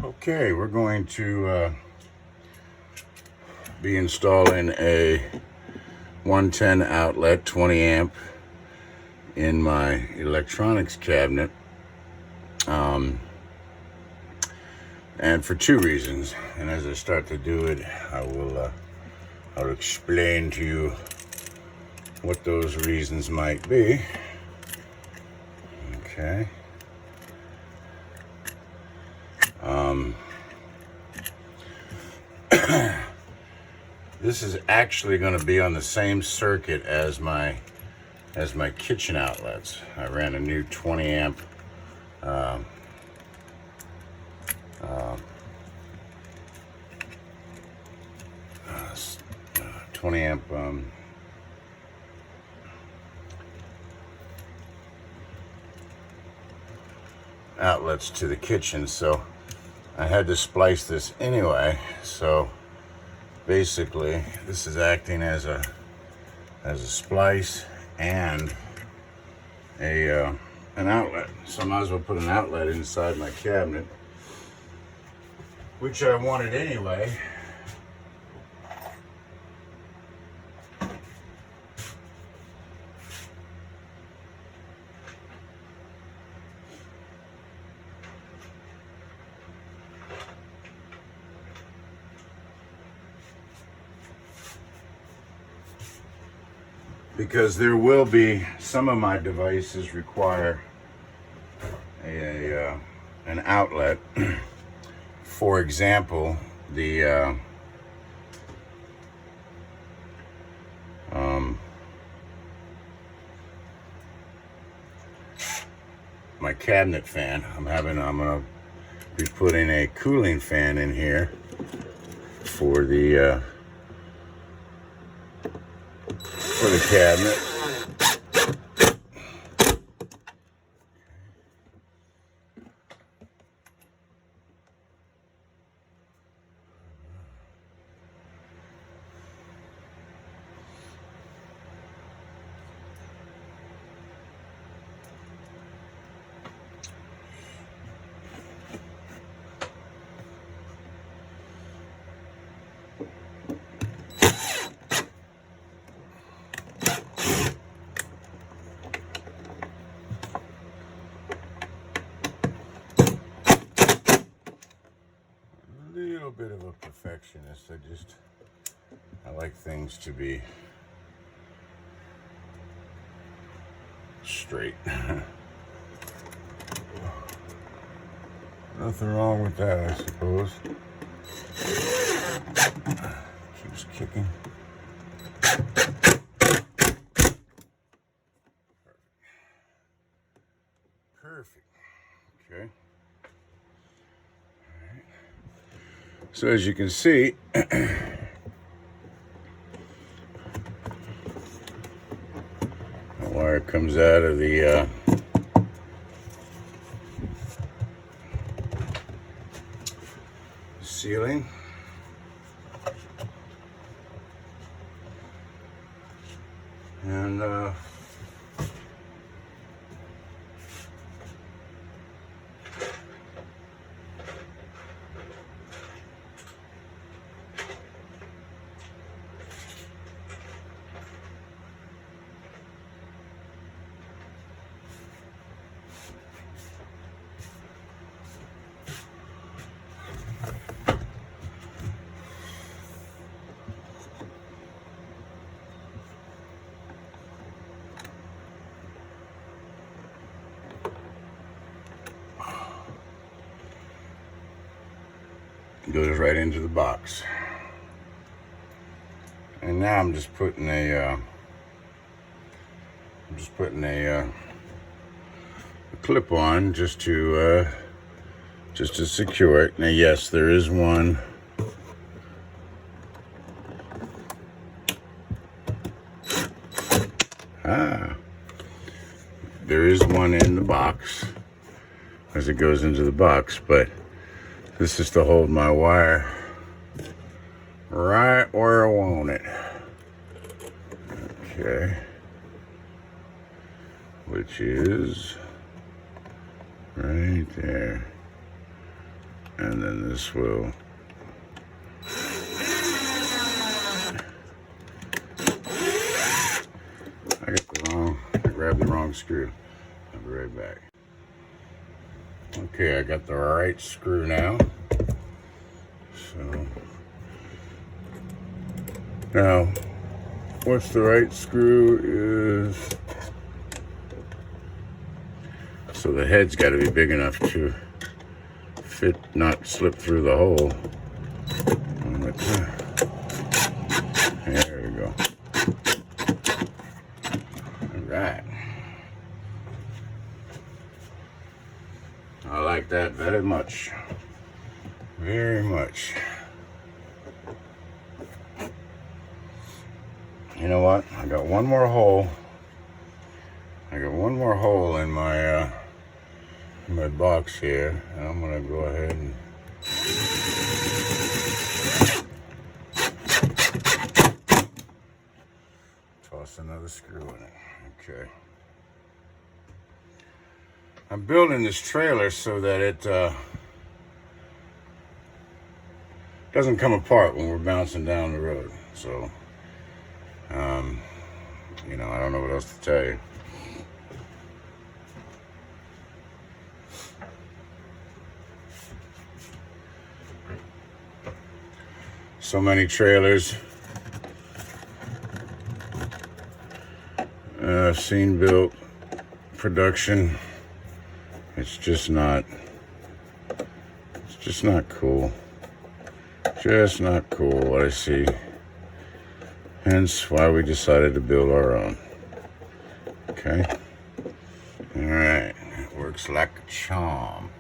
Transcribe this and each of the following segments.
Okay, we're going to be installing a 110 outlet 20 amp in my electronics cabinet, and for two reasons. And as I start to do it, I'll explain to you what those reasons might be. Okay. This is actually going to be on the same circuit as my kitchen outlets. I ran a new 20 amp 20 amp outlets to the kitchen, so I had to splice this anyway. So basically this is acting as a splice and an outlet, so I might as well put an outlet inside my cabinet, which I wanted anyway. Because there will be some of my devices require an outlet. For example, the my cabinet fan. I'm gonna be putting a cooling fan in here for the cabinet. A bit of a perfectionist. I like things to be straight. Nothing wrong with that, I suppose. Keeps kicking. Perfect. Okay. So as you can see, the wire comes out of the ceiling. And goes right into the box. And now I'm just putting a clip on just to secure it. Now, yes, there is one there is one in the box as it goes into the box, but this is to hold my wire right where I want it. Okay. Which is right there. and then this will I grabbed the wrong screw. I'll be right back. Okay, I got the right screw now. So now what's the right screw is, so the head's got to be big enough to fit, not slip through the hole. There we go. All right. I like that very much. Very much. You know what? I got one more hole. I got one more hole in my box here, and I'm gonna go ahead and toss another screw in it. Okay. I'm building this trailer so that it doesn't come apart when we're bouncing down the road. So, you know, I don't know what else to tell you. So many trailers I've seen built, production. It's just not cool. Just not cool what I see. Hence why we decided to build our own. Okay. All right. It works like a charm.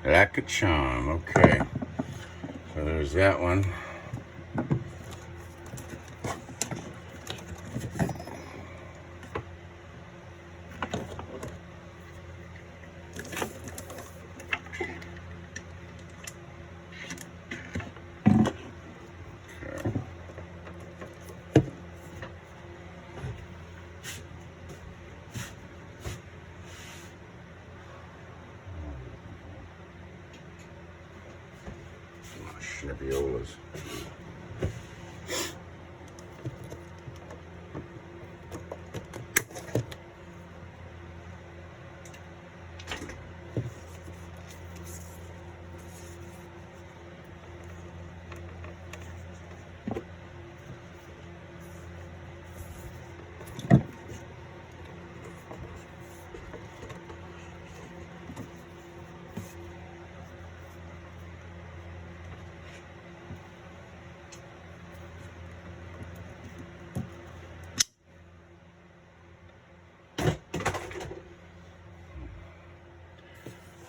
Like a charm. Okay. So there's that one. Snippiolas.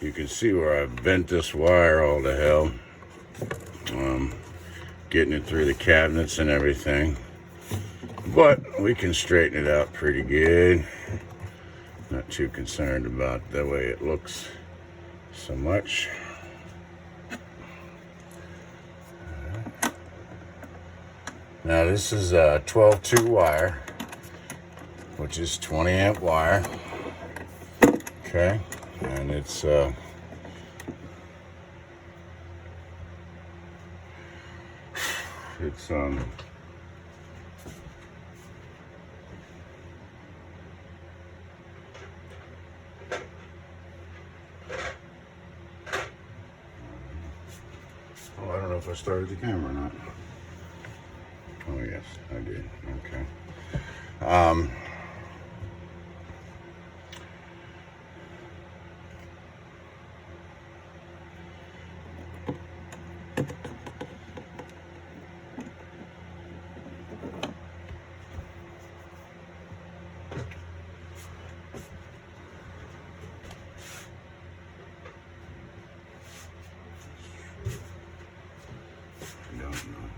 You can see where I bent this wire all to hell. Getting it through the cabinets and everything. But we can straighten it out pretty good. Not too concerned about the way it looks so much. Now this is a 12-2 wire, which is 20 amp wire. Okay. And it's oh, I don't know if I started the camera or not. Oh yes, I did. Okay. don't know.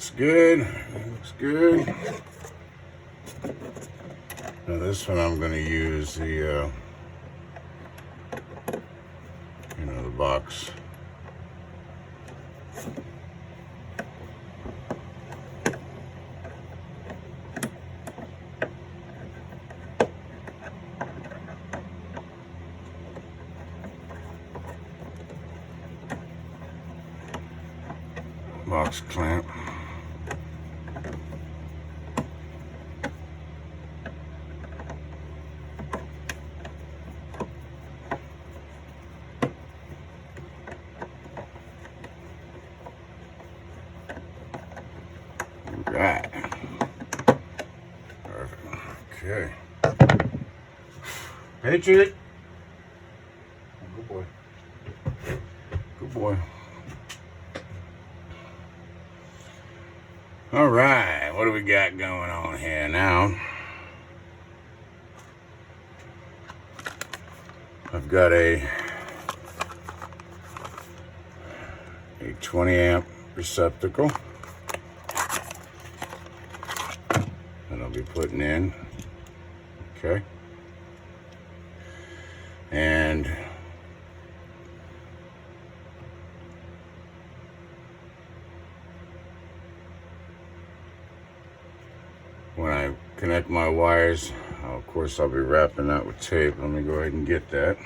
looks good. Looks good. Now this one I'm going to use the, the box. Box clamp. Right. Perfect. Okay. Hitch it. Good boy. Good boy. All right, what do we got going on here now? I've got a 20 amp receptacle that I'll be putting in. Okay. And when I connect my wires, of course I'll be wrapping that with tape. Let me go ahead and get that.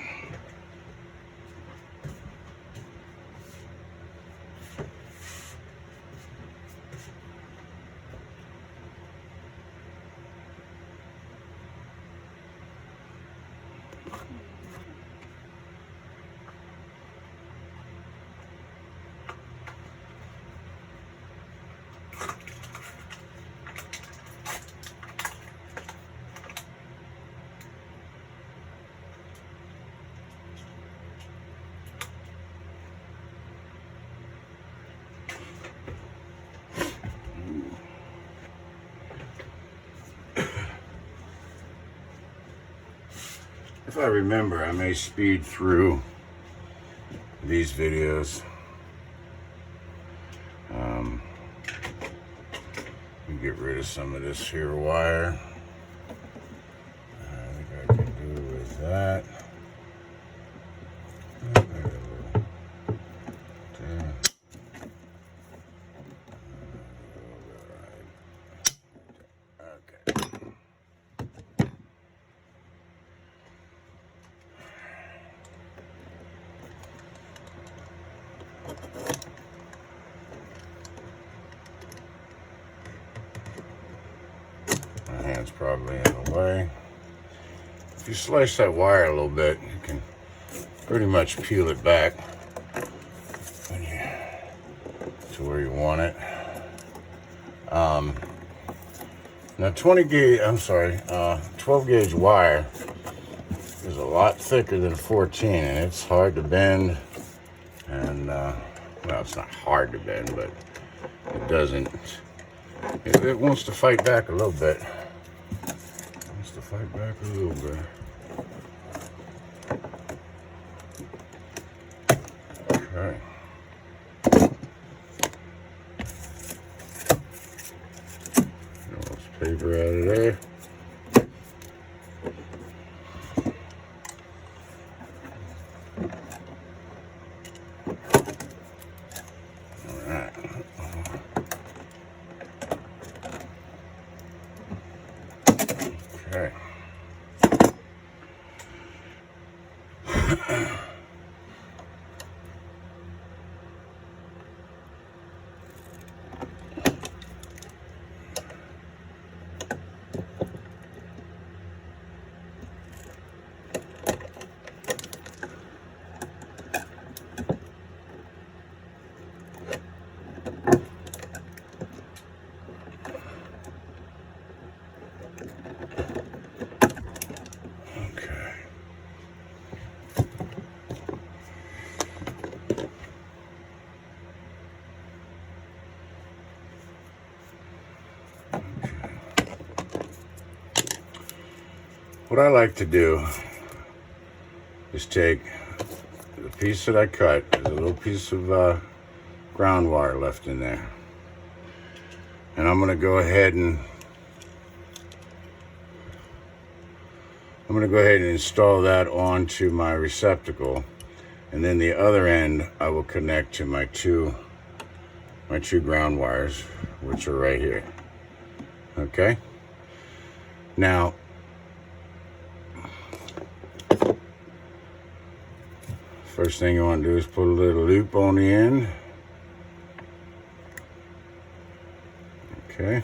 If I remember, I may speed through these videos. Get rid of some of this here wire. I think I can do with that. Hand's probably in the way. If you slice that wire a little bit, you can pretty much peel it back to where you want it. Now 12 gauge wire is a lot thicker than 14, and it's hard to bend. And well, it's not hard to bend, but it doesn't. It wants to fight back a little bit. Fight back a little bit. Okay. Get all this paper out of there. All right. Okay. What I like to do is take the piece that I cut, there's a little piece of ground wire left in there. And I'm going to go ahead and install that onto my receptacle, and then the other end I will connect to my two ground wires, which are right here. Okay. Now, first thing you want to do is put a little loop on the end. Okay.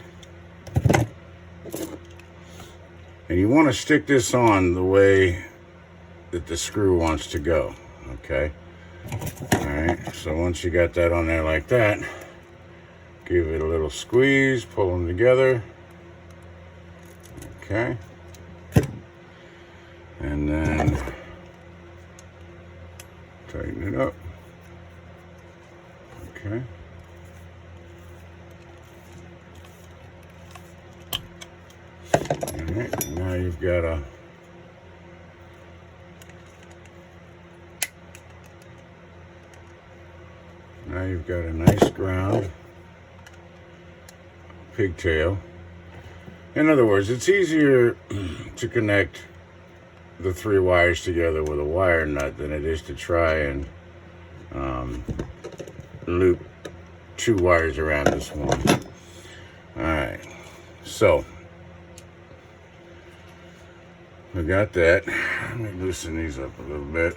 And you want to stick this on the way that the screw wants to go. Okay. Alright, so once you got that on there like that, give it a little squeeze, pull them together. Okay. And then tighten it up. Okay. Alright, now you've got a nice ground pigtail. In other words, it's easier to connect the three wires together with a wire nut than it is to try and loop two wires around this one. Alright, so we got that. Let me loosen these up a little bit.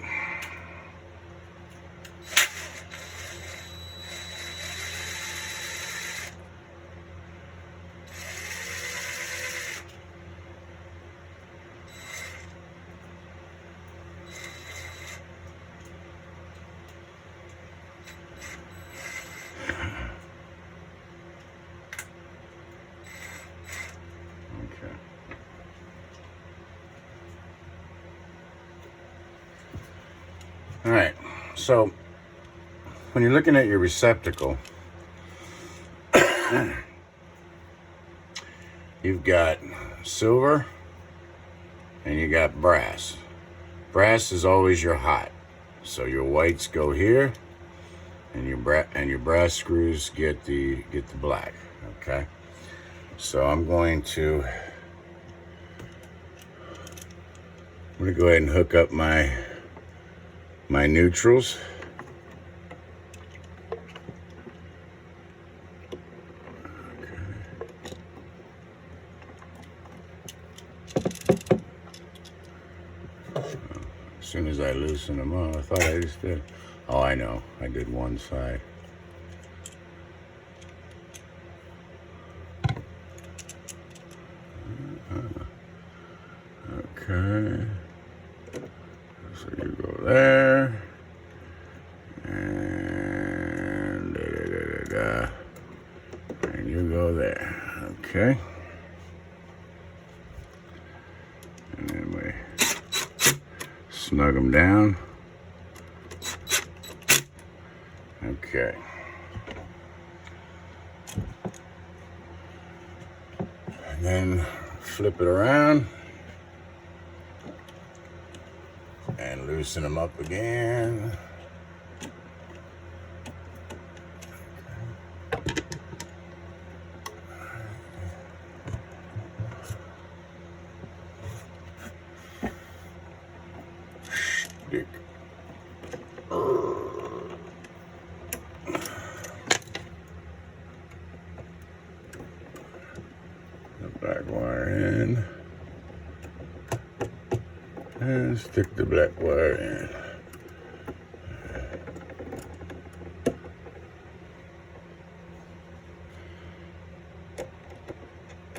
All right, so when you're looking at your receptacle, you've got silver and you got brass. Brass is always your hot, so your whites go here, and your brass screws get the black. Okay, so I'm going to go ahead and hook up my neutrals. As soon as I loosen them up, I thought I just did. Oh, I know. I did one side. Okay. So you go there. And and you go there. Okay. And then we snug them down. Okay. And then flip it around and loosen them up again. Stick. The black wire in. And stick the black wire in.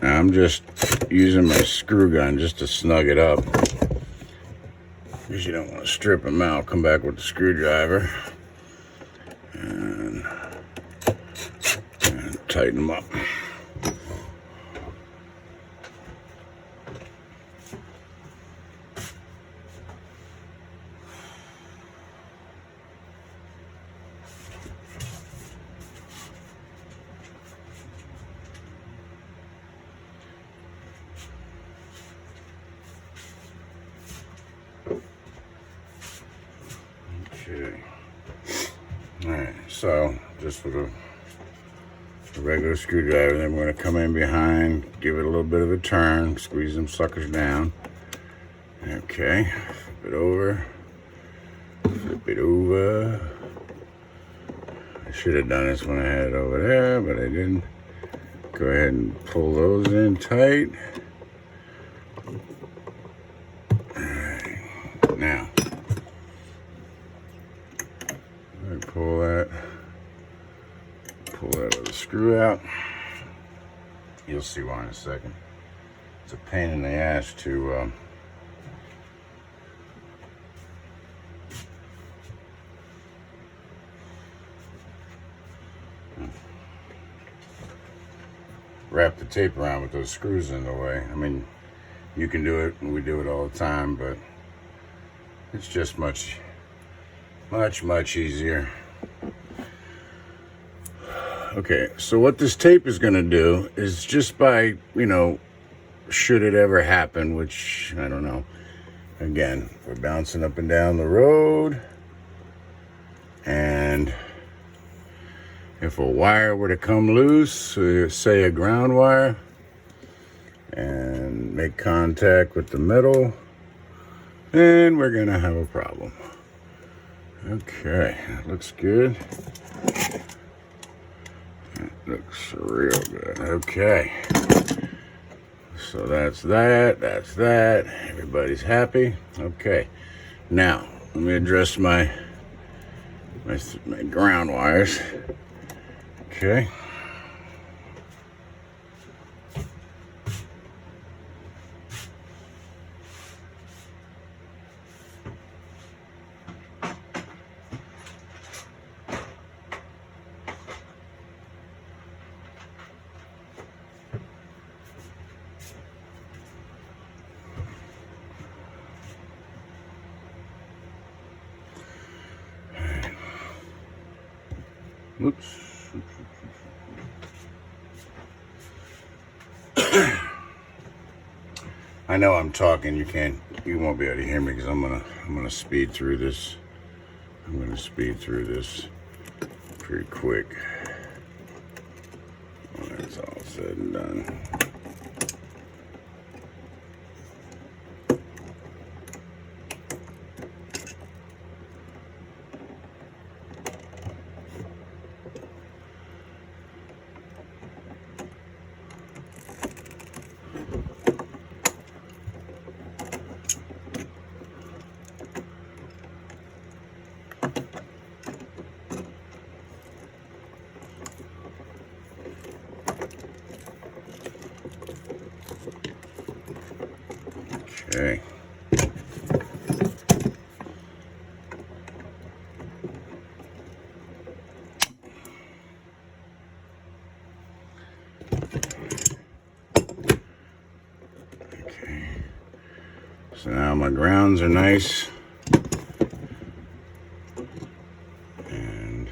Now I'm just using my screw gun just to snug it up, because you don't want to strip them out. Come back with the screwdriver and tighten them up. Okay. All right. So just for the regular screwdriver. Then we're going to come in behind, give it a little bit of a turn, squeeze them suckers down. Okay, flip it over. Flip it over. I should have done this when I had it over there, but I didn't. Go ahead and pull those in tight. Alright, now pull that other screw out. You'll see why in a second. It's a pain in the ass to wrap the tape around with those screws in the way. I mean, you can do it, and we do it all the time, but it's just much easier. Okay, so what this tape is going to do is, just by, you know, should it ever happen, which I don't know. Again, we're bouncing up and down the road, and if a wire were to come loose, say a ground wire, and make contact with the metal, then we're gonna have a problem. Okay, that looks good. That looks real good. Okay. So that's that. Everybody's happy. Okay. Now, let me address my ground wires. Okay. Oops. I know I'm talking. You won't be able to hear me because I'm gonna speed through this. I'm gonna speed through this pretty quick when it's all said and done. Okay. Okay. So now my grounds are nice and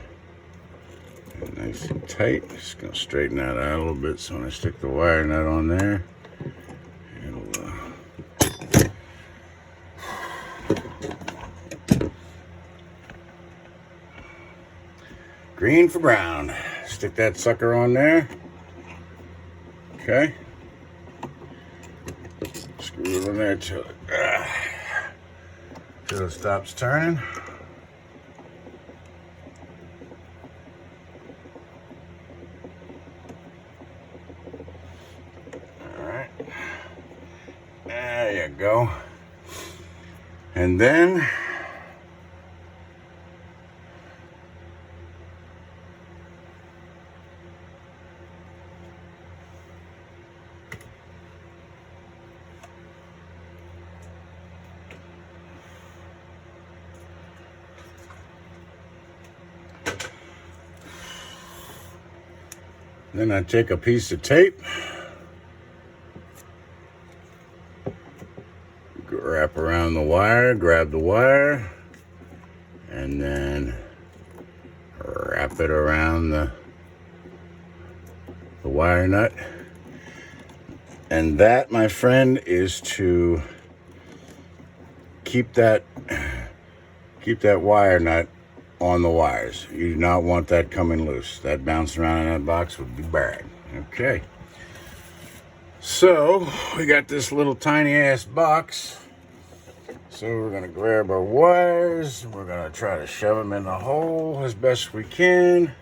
nice and tight. Just gonna straighten that out a little bit so when I stick the wire nut on there, green for brown. Stick that sucker on there. Okay. Screw it on there till it stops turning. All right. There you go. And then I take a piece of tape, wrap around the wire, grab the wire, and then wrap it around the wire nut. And that, my friend, is to keep that wire nut on the wires. You do not want that coming loose. That bouncing around in that box would be bad. Okay. So we got this little tiny ass box. So we're gonna grab our wires. We're gonna try to shove them in the hole as best we can.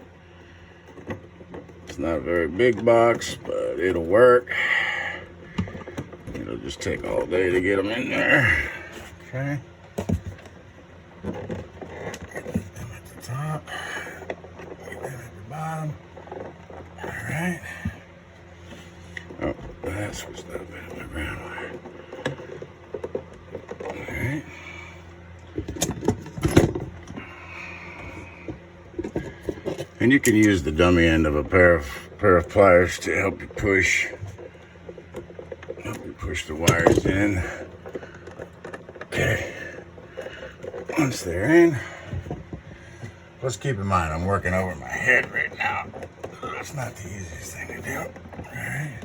It's not a very big box, but it'll work. It'll just take all day to get them in there. Okay. Get them at the top. Get them at the bottom. All right. Oh, that's what's that bit of my ground wire. All right. And you can use the dummy end of a pair of pliers to help you push the wires in. Okay. Once they're in, let's keep in mind I'm working over my head right now. That's not the easiest thing to do. All right.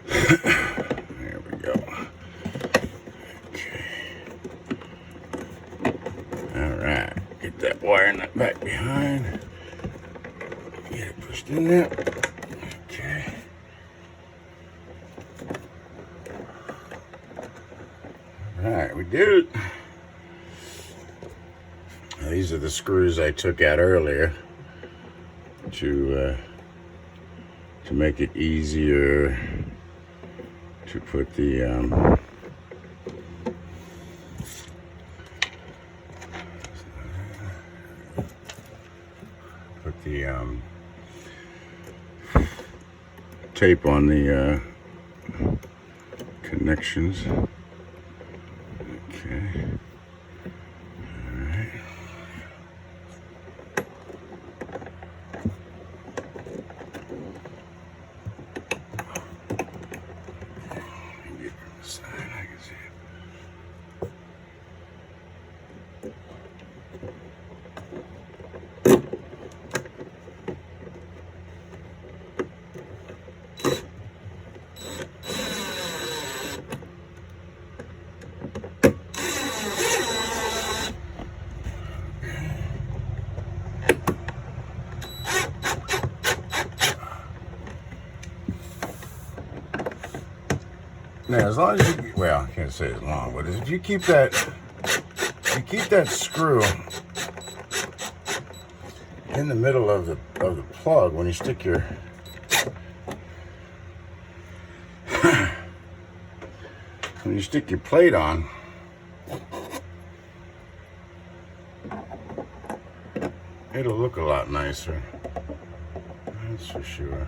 There we go. Okay. All right. Get that wire in that back behind. Get it pushed in there. Okay. All right, we did it. Now, these are the screws I took out earlier to make it easier to put the tape on the connections. Okay. All right. Get from the side, I can see it. Now, as long as you, well, I can't say as long, but if you keep that screw in the middle of the plug when you stick your plate on, it'll look a lot nicer. That's for sure.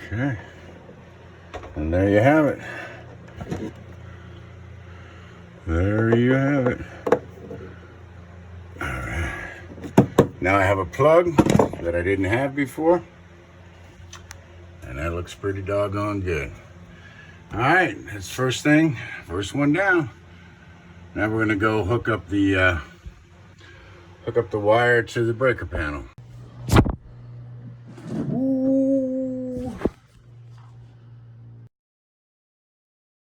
Okay, and there you have it. There you have it. All right. Now I have a plug that I didn't have before, and that looks pretty doggone good. All right, that's first one down. Now we're gonna go hook up the wire to the breaker panel.